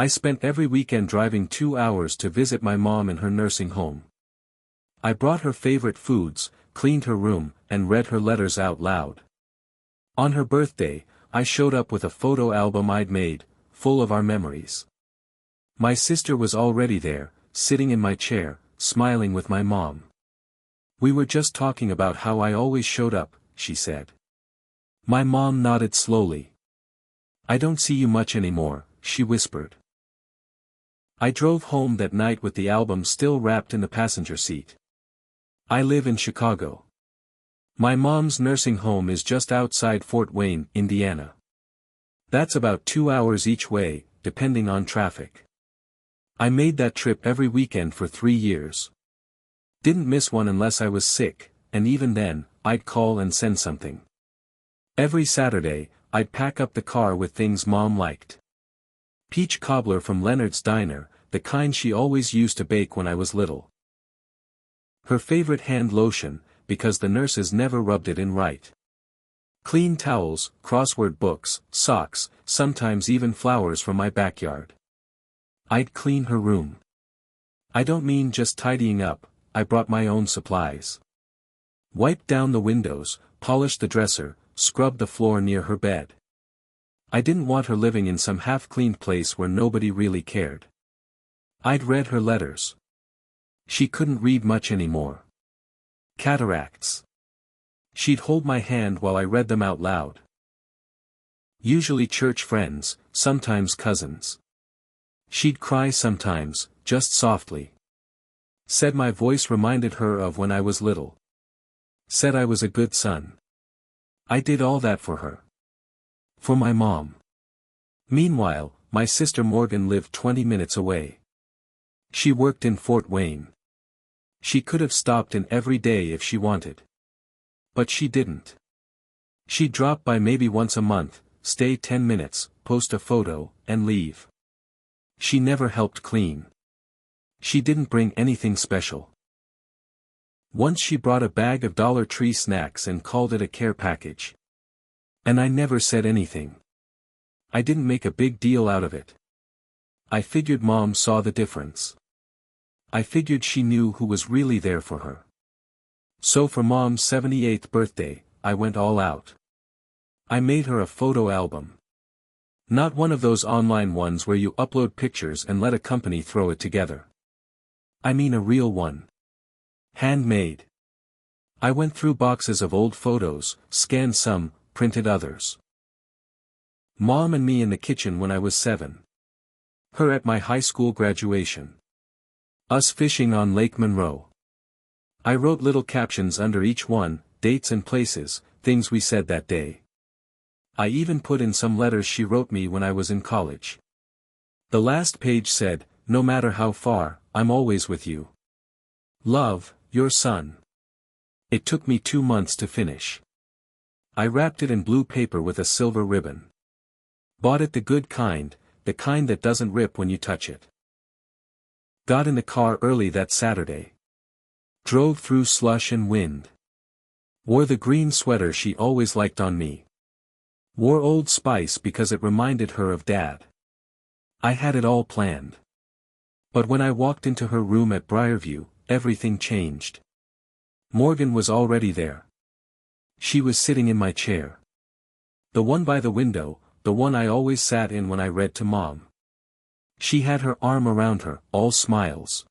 I spent every weekend driving 2 hours to visit my mom in her nursing home. I brought her favorite foods, cleaned her room, and read her letters out loud. On her birthday, I showed up with a photo album I'd made, full of our memories. My sister was already there, sitting in my chair, smiling with my mom. "We were just talking about how I always showed up," she said. My mom nodded slowly. "I don't see you much anymore," she whispered. I drove home that night with the album still wrapped in the passenger seat. I live in Chicago. My mom's nursing home is just outside Fort Wayne, Indiana. That's about 2 hours each way, depending on traffic. I made that trip every weekend for 3 years. Didn't miss one unless I was sick, and even then, I'd call and send something. Every Saturday, I'd pack up the car with things Mom liked. Peach cobbler from Leonard's Diner, the kind she always used to bake when I was little. Her favorite hand lotion, because the nurses never rubbed it in right. Clean towels, crossword books, socks, sometimes even flowers from my backyard. I'd clean her room. I don't mean just tidying up, I brought my own supplies. Wiped down the windows, polished the dresser, scrubbed the floor near her bed. I didn't want her living in some half-cleaned place where nobody really cared. I'd read her letters. She couldn't read much anymore. Cataracts. She'd hold my hand while I read them out loud. Usually church friends, sometimes cousins. She'd cry sometimes, just softly. Said my voice reminded her of when I was little. Said I was a good son. I did all that for her. For my mom. Meanwhile, my sister Morgan lived 20 minutes away. She worked in Fort Wayne. She could have stopped in every day if she wanted. But she didn't. She'd drop by maybe once a month, stay 10 minutes, post a photo, and leave. She never helped clean. She didn't bring anything special. Once she brought a bag of Dollar Tree snacks and called it a care package. And I never said anything. I didn't make a big deal out of it. I figured Mom saw the difference. I figured she knew who was really there for her. So for Mom's 78th birthday, I went all out. I made her a photo album. Not one of those online ones where you upload pictures and let a company throw it together. I mean a real one. Handmade. I went through boxes of old photos, scanned some, printed others. Mom and me in the kitchen when I was 7. Her at my high school graduation. Us fishing on Lake Monroe. I wrote little captions under each one, dates and places, things we said that day. I even put in some letters she wrote me when I was in college. The last page said, "No matter how far, I'm always with you. Love, your son." It took me 2 months to finish. I wrapped it in blue paper with a silver ribbon. Bought it the good kind, the kind that doesn't rip when you touch it. Got in the car early that Saturday. Drove through slush and wind. Wore the green sweater she always liked on me. Wore Old Spice because it reminded her of Dad. I had it all planned. But when I walked into her room at Briarview, everything changed. Morgan was already there. She was sitting in my chair. The one by the window, the one I always sat in when I read to Mom. She had her arm around her, all smiles.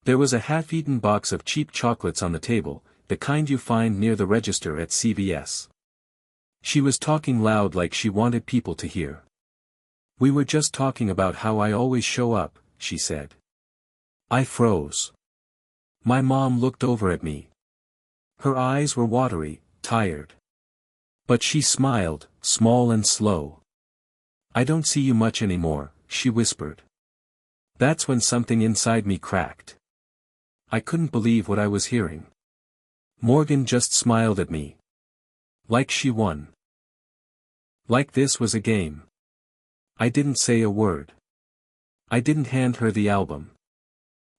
There was a half-eaten box of cheap chocolates on the table, the kind you find near the register at CVS. She was talking loud like she wanted people to hear. "We were just talking about how I always show up," she said. I froze. My mom looked over at me. Her eyes were watery, tired. But she smiled, small and slow. "I don't see you much anymore," she whispered. That's when something inside me cracked. I couldn't believe what I was hearing. Morgan just smiled at me. Like she won. Like this was a game. I didn't say a word. I didn't hand her the album.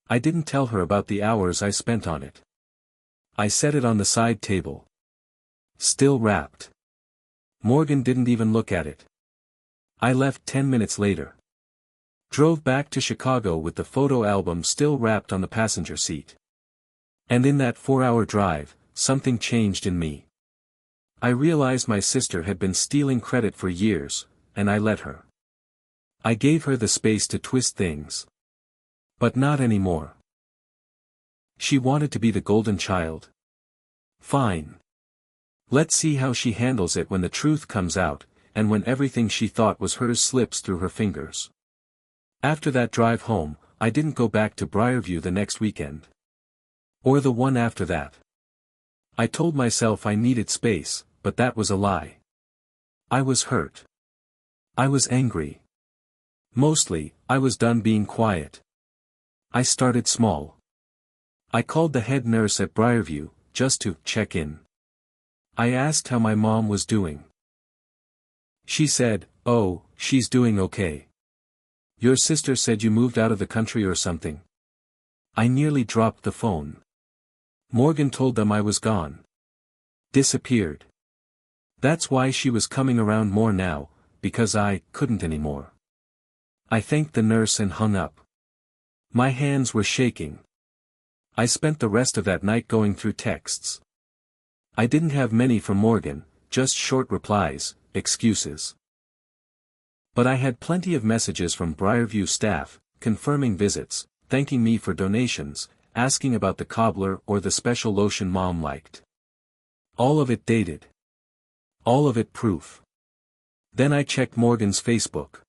I didn't tell her about the hours I spent on it. I set it on the side table. Still wrapped. Morgan didn't even look at it. I left 10 minutes later. Drove back to Chicago with the photo album still wrapped on the passenger seat. And in that 4-hour drive, something changed in me. I realized my sister had been stealing credit for years, and I let her. I gave her the space to twist things. But not anymore. She wanted to be the golden child. Fine. Let's see how she handles it when the truth comes out, and when everything she thought was hers slips through her fingers. After that drive home, I didn't go back to Briarview the next weekend. Or the one after that. I told myself I needed space, but that was a lie. I was hurt. I was angry. Mostly, I was done being quiet. I started small. I called the head nurse at Briarview, just to check in. I asked how my mom was doing. She said, "Oh, she's doing okay. Your sister said you moved out of the country or something." I nearly dropped the phone. Morgan told them I was gone. Disappeared. That's why she was coming around more now, because I couldn't anymore. I thanked the nurse and hung up. My hands were shaking. I spent the rest of that night going through texts. I didn't have many from Morgan, just short replies, excuses. But I had plenty of messages from Briarview staff, confirming visits, thanking me for donations, asking about the cobbler or the special lotion mom liked. All of it dated. All of it proof. Then I checked Morgan's Facebook.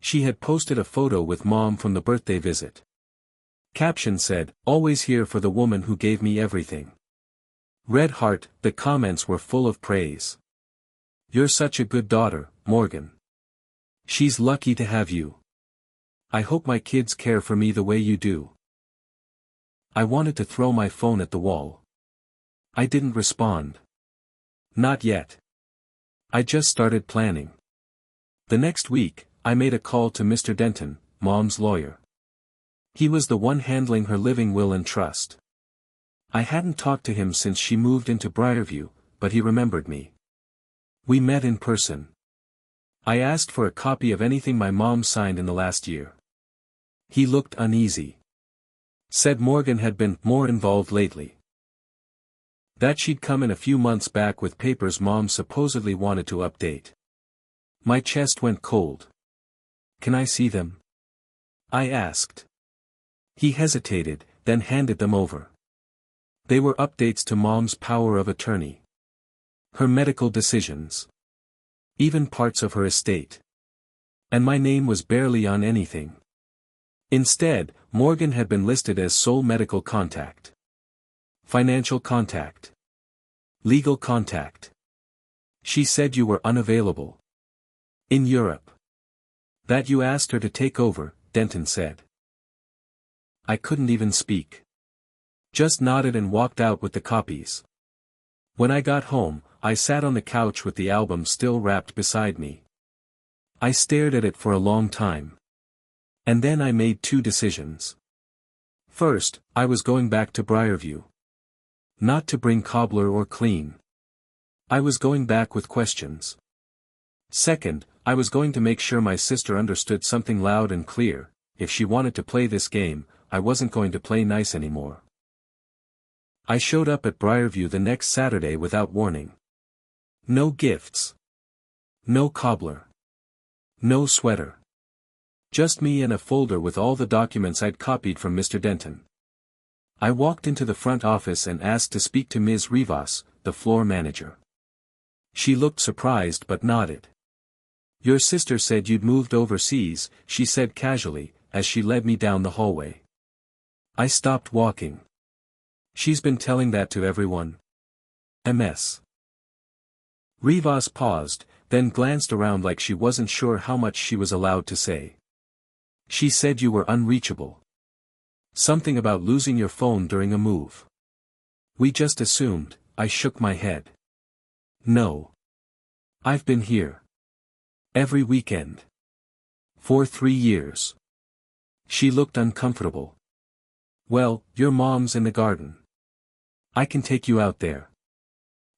She had posted a photo with mom from the birthday visit. Caption said, "Always here for the woman who gave me everything." Red heart, the comments were full of praise. "You're such a good daughter, Morgan. She's lucky to have you. I hope my kids care for me the way you do." I wanted to throw my phone at the wall. I didn't respond. Not yet. I just started planning. The next week, I made a call to Mr. Denton, Mom's lawyer. He was the one handling her living will and trust. I hadn't talked to him since she moved into Briarview, but he remembered me. We met in person. I asked for a copy of anything my mom signed in the last year. He looked uneasy. Said Morgan had been more involved lately. That she'd come in a few months back with papers mom supposedly wanted to update. My chest went cold. "Can I see them?" I asked. He hesitated, then handed them over. They were updates to Mom's power of attorney. Her medical decisions. Even parts of her estate. And my name was barely on anything. Instead, Morgan had been listed as sole medical contact. Financial contact. Legal contact. She said you were unavailable. In Europe. That you asked her to take over, Denton said. I couldn't even speak. Just nodded and walked out with the copies. When I got home, I sat on the couch with the album still wrapped beside me. I stared at it for a long time. And then I made two decisions. First, I was going back to Briarview. Not to bring cobbler or clean. I was going back with questions. Second, I was going to make sure my sister understood something loud and clear: if she wanted to play this game, I wasn't going to play nice anymore. I showed up at Briarview the next Saturday without warning. No gifts. No cobbler. No sweater. Just me and a folder with all the documents I'd copied from Mr. Denton. I walked into the front office and asked to speak to Ms. Rivas, the floor manager. She looked surprised but nodded. "Your sister said you'd moved overseas," she said casually, as she led me down the hallway. I stopped walking. "She's been telling that to everyone. MS." Rivas paused, then glanced around like she wasn't sure how much she was allowed to say. "She said you were unreachable. Something about losing your phone during a move. We just assumed." I shook my head. "No. I've been here. Every weekend. For 3 years." She looked uncomfortable. "Well, your mom's in the garden. I can take you out there."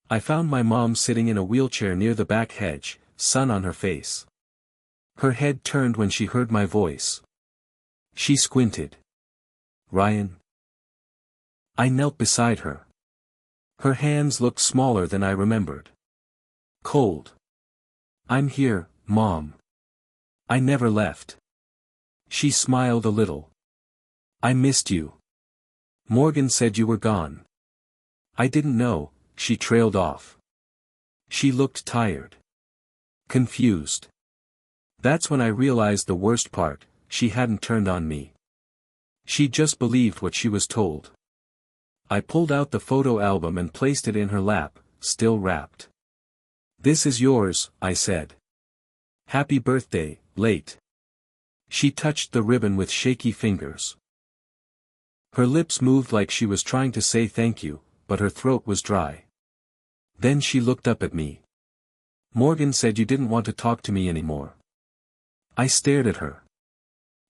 I found my mom sitting in a wheelchair near the back hedge, sun on her face. Her head turned when she heard my voice. She squinted. Ryan? I knelt beside her. Her hands looked smaller than I remembered. Cold. I'm here, Mom. I never left. She smiled a little. I missed you. Morgan said you were gone. I didn't know, she trailed off. She looked tired. Confused. That's when I realized the worst part, she hadn't turned on me. She just believed what she was told. I pulled out the photo album and placed it in her lap, still wrapped. This is yours, I said. Happy birthday, late. She touched the ribbon with shaky fingers. Her lips moved like she was trying to say thank you, but her throat was dry. Then she looked up at me. Morgan said you didn't want to talk to me anymore. I stared at her.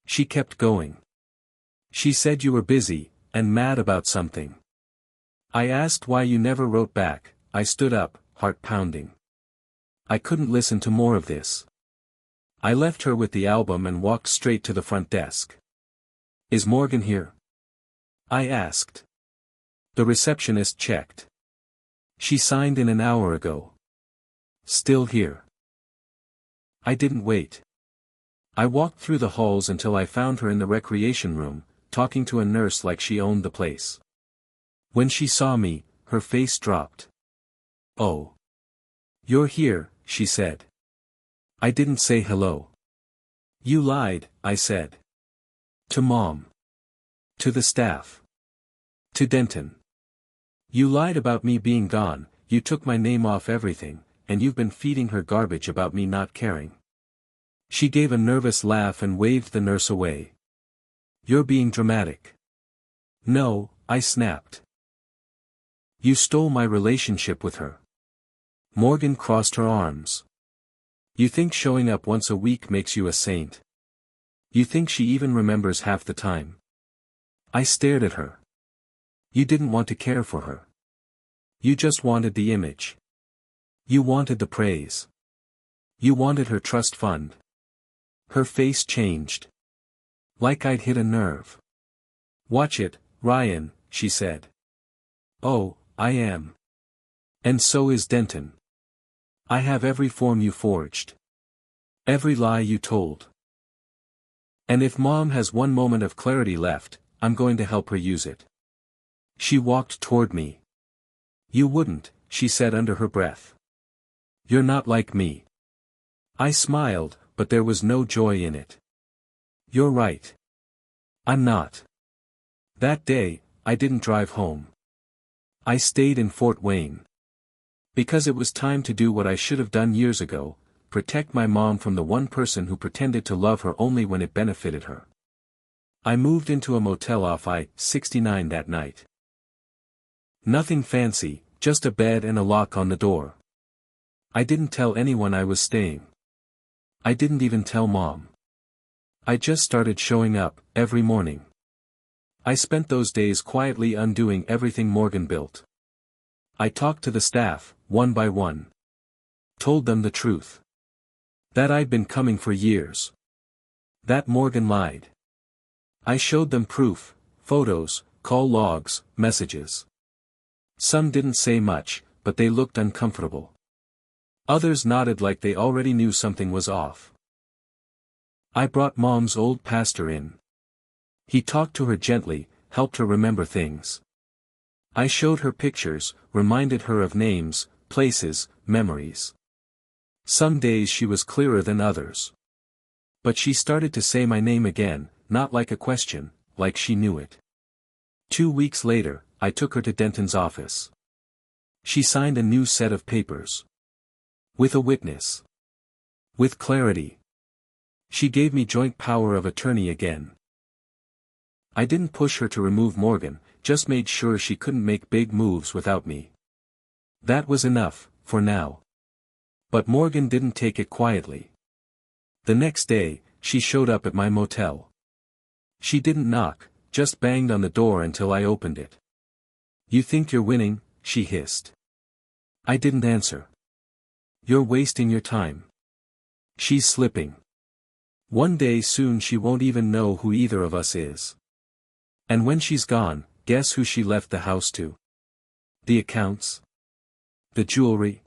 She kept going. She said you were busy, and mad about something. I asked why you never wrote back. I stood up, heart pounding. I couldn't listen to more of this. I left her with the album and walked straight to the front desk. Is Morgan here? I asked. The receptionist checked. She signed in an hour ago. Still here. I didn't wait. I walked through the halls until I found her in the recreation room, talking to a nurse like she owned the place. When she saw me, her face dropped. Oh. You're here, she said. I didn't say hello. You lied, I said. To Mom. To the staff. To Denton. You lied about me being gone, you took my name off everything, and you've been feeding her garbage about me not caring. She gave a nervous laugh and waved the nurse away. You're being dramatic. No, I snapped. You stole my relationship with her. Morgan crossed her arms. You think showing up once a week makes you a saint? You think she even remembers half the time? I stared at her. You didn't want to care for her. You just wanted the image. You wanted the praise. You wanted her trust fund. Her face changed. Like I'd hit a nerve. Watch it, Ryan, she said. Oh, I am. And so is Denton. I have every form you forged. Every lie you told. And if Mom has one moment of clarity left, I'm going to help her use it. She walked toward me. You wouldn't, she said under her breath. You're not like me. I smiled, but there was no joy in it. You're right. I'm not. That day, I didn't drive home. I stayed in Fort Wayne. Because it was time to do what I should have done years ago, protect my mom from the one person who pretended to love her only when it benefited her. I moved into a motel off I-69 that night. Nothing fancy, just a bed and a lock on the door. I didn't tell anyone I was staying. I didn't even tell Mom. I just started showing up, every morning. I spent those days quietly undoing everything Morgan built. I talked to the staff, one by one. Told them the truth. That I'd been coming for years. That Morgan lied. I showed them proof, photos, call logs, messages. Some didn't say much, but they looked uncomfortable. Others nodded like they already knew something was off. I brought Mom's old pastor in. He talked to her gently, helped her remember things. I showed her pictures, reminded her of names, places, memories. Some days she was clearer than others. But she started to say my name again, not like a question, like she knew it. 2 weeks later, I took her to Denton's office. She signed a new set of papers. With a witness. With clarity. She gave me joint power of attorney again. I didn't push her to remove Morgan, just made sure she couldn't make big moves without me. That was enough, for now. But Morgan didn't take it quietly. The next day, she showed up at my motel. She didn't knock, just banged on the door until I opened it. You think you're winning, she hissed. I didn't answer. You're wasting your time. She's slipping. One day soon she won't even know who either of us is. And when she's gone, guess who she left the house to? The accounts? The jewelry?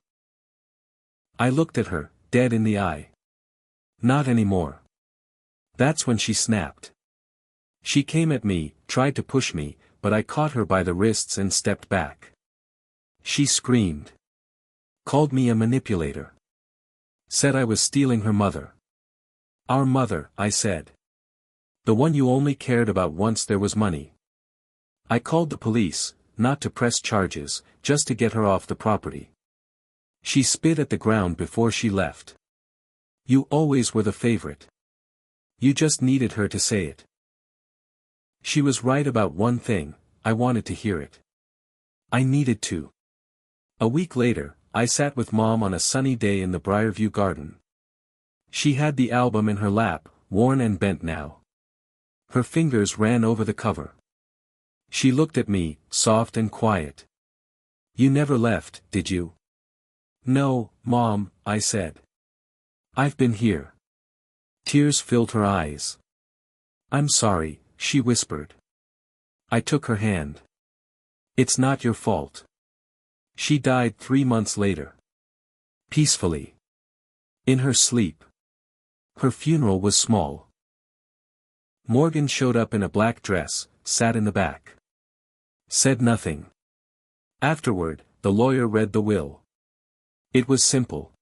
I looked at her, dead in the eye. Not anymore. That's when she snapped. She came at me, tried to push me, but I caught her by the wrists and stepped back. She screamed. Called me a manipulator. Said I was stealing her mother. Our mother, I said. The one you only cared about once there was money. I called the police, not to press charges, just to get her off the property. She spit at the ground before she left. You always were the favorite. You just needed her to say it. She was right about one thing, I wanted to hear it. I needed to. A week later, I sat with Mom on a sunny day in the Briarview garden. She had the album in her lap, worn and bent now. Her fingers ran over the cover. She looked at me, soft and quiet. You never left, did you? No, Mom, I said. I've been here. Tears filled her eyes. I'm sorry, she whispered. I took her hand. It's not your fault. She died 3 months later. Peacefully. In her sleep. Her funeral was small. Morgan showed up in a black dress, sat in the back. Said nothing. Afterward, the lawyer read the will. It was simple.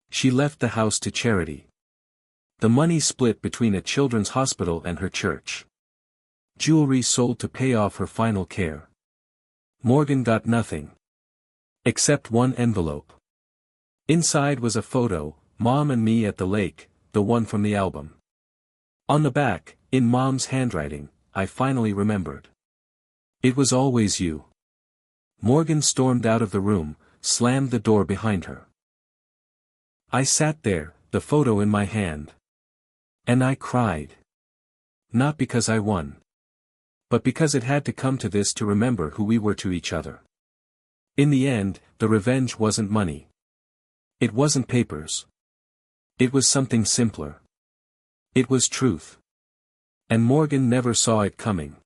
She left the house to charity. The money split between a children's hospital and her church. Jewelry sold to pay off her final care. Morgan got nothing. Except one envelope. Inside was a photo, Mom and me at the lake, the one from the album. On the back, in Mom's handwriting, I finally remembered. It was always you. Morgan stormed out of the room, slammed the door behind her. I sat there, the photo in my hand. And I cried. Not because I won. But because it had to come to this to remember who we were to each other. In the end, the revenge wasn't money. It wasn't papers. It was something simpler. It was truth. And Morgan never saw it coming.